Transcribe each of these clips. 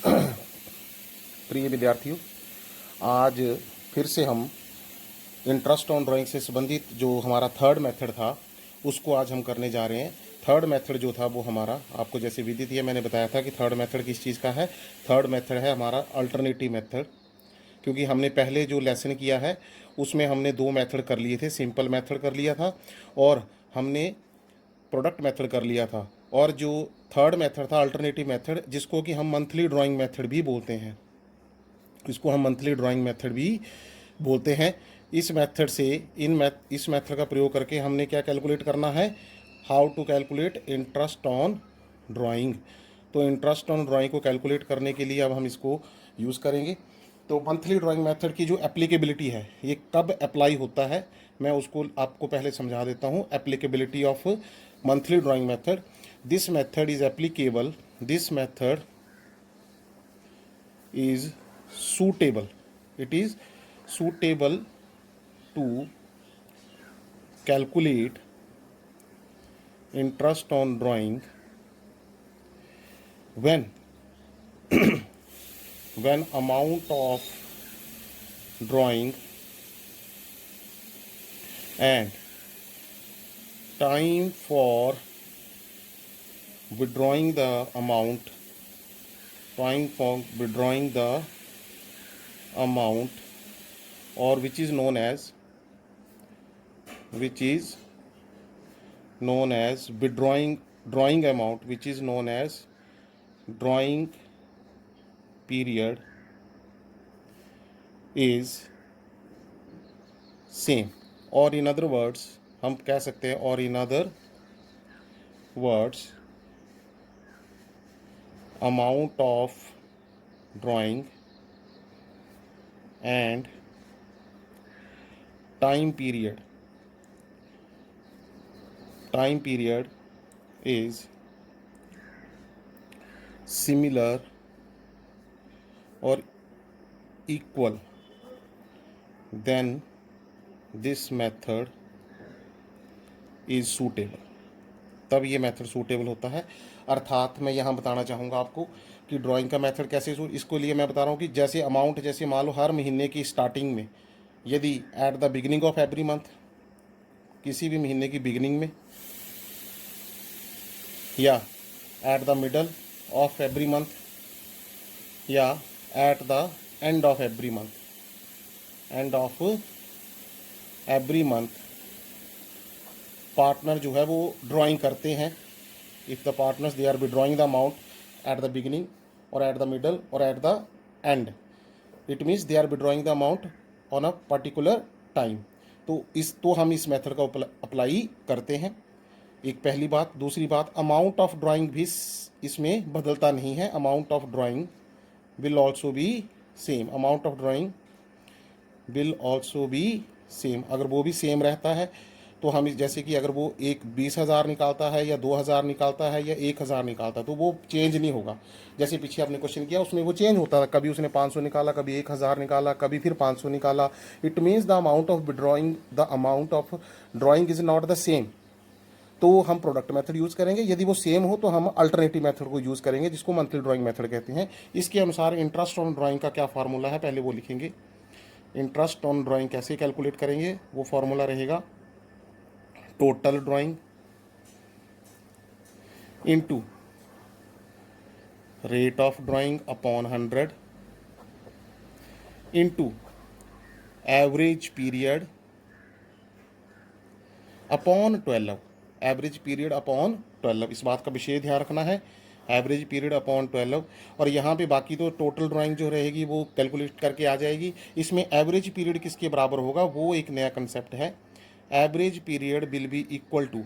प्रिय विद्यार्थियों, आज फिर से हम इंटरेस्ट ऑन ड्राइंग से संबंधित जो हमारा थर्ड मेथड था उसको आज हम करने जा रहे हैं। थर्ड मेथड जो था वो हमारा, आपको जैसे विदित है, मैंने बताया था कि थर्ड मेथड किस चीज़ का है। थर्ड मेथड है हमारा अल्टरनेटिव मेथड, क्योंकि हमने पहले जो लेसन किया है उसमें हमने दो मेथड कर लिए थे। सिंपल मेथड कर लिया था और हमने प्रोडक्ट मेथड कर लिया था। और जो थर्ड मेथड था अल्टरनेटिव मेथड, जिसको कि हम मंथली ड्राइंग मेथड भी बोलते हैं, इसको हम मंथली ड्राइंग मेथड भी बोलते हैं। इस मेथड से इस मेथड का प्रयोग करके हमने क्या कैलकुलेट करना है, how to calculate interest on drawing. तो इंटरेस्ट ऑन ड्राइंग को कैलकुलेट करने के लिए अब हम इसको यूज़ करेंगे। तो मंथली ड्राइंग मेथड की जो एप्लीकेबिलिटी है, ये कब अप्लाई होता है, मैं उसको आपको पहले समझा देता हूँ। Applicability of monthly drawing method, this method is applicable, this method is suitable, it is suitable to calculate interest on drawing when when amount of drawing and time for withdrawing the amount, time for withdrawing the amount, or which is known as withdrawing amount, which is known as drawing period, is same। और in other words हम कह सकते हैं, और in other words amount of drawing and time period is similar or equal, then this method is suitable। तब ये method suitable होता है। अर्थात मैं यहाँ बताना चाहूँगा आपको कि ड्राइंग का मेथड कैसे इसको लिए मैं बता रहा हूँ कि जैसे अमाउंट, जैसे मान लो हर महीने की स्टार्टिंग में, यदि at the beginning of every month, किसी भी महीने की बिगिनिंग में, या at the middle of every month, या at the end of every month, partner जो है वो ड्राइंग करते हैं। If the partners they are withdrawing the amount at the beginning और एट द मिडल और at the end, it means they are withdrawing the amount on a particular time. तो हम इस मेथड का अप्लाई करते हैं। एक पहली बात। दूसरी बात, अमाउंट ऑफ ड्राइंग भी इसमें बदलता नहीं है। Amount of drawing will also be same, amount of drawing will also be same. अगर वो भी सेम रहता है तो हम जैसे कि अगर वो एक 20,000 निकालता है या 2,000 निकालता है या 1,000 निकालता है तो वो चेंज नहीं होगा। जैसे पीछे आपने क्वेश्चन किया उसमें वो चेंज होता था, कभी उसने 500 निकाला, कभी 1,000 निकाला, कभी फिर 500 निकाला। It means the amount of drawing is not the same. तो हम प्रोडक्ट मेथड यूज़ करेंगे। यदि वो सेम हो तो हम अल्टरनेटिव मेथड को यूज़ करेंगे, जिसको मंथली ड्राइंग मेथड कहते हैं। इसके अनुसार इंटरेस्ट ऑन ड्राइंग का क्या फार्मूला है, पहले वो लिखेंगे। इंटरेस्ट ऑन ड्राइंग कैसे कैलकुलेट करेंगे, वो फार्मूला रहेगा total drawing into rate of drawing upon 100 into average period upon 12, average period upon 12। इस बात का विशेष ध्यान रखना है, एवरेज पीरियड अपॉन 12। और यहाँ पे बाकी तो टोटल ड्राइंग जो रहेगी वो कैलकुलेट करके आ जाएगी। इसमें एवरेज पीरियड किसके बराबर होगा, वो एक नया कंसेप्ट है। Average period will be equal to,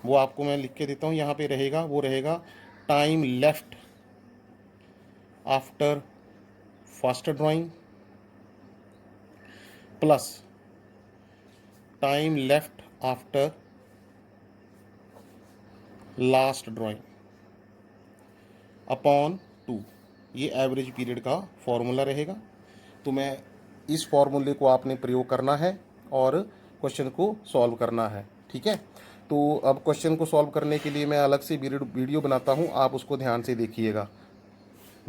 वो आपको मैं लिख के देता हूँ यहाँ पे रहेगा, वो रहेगा time left after first drawing plus time left after last drawing upon 2। ये एवरेज पीरियड का फॉर्मूला रहेगा। तो मैं इस फॉर्मूले को आपने प्रयोग करना है और क्वेश्चन को सॉल्व करना है, ठीक है। तो अब क्वेश्चन को सॉल्व करने के लिए मैं अलग से वीडियो बनाता हूँ, आप उसको ध्यान से देखिएगा।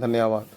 धन्यवाद।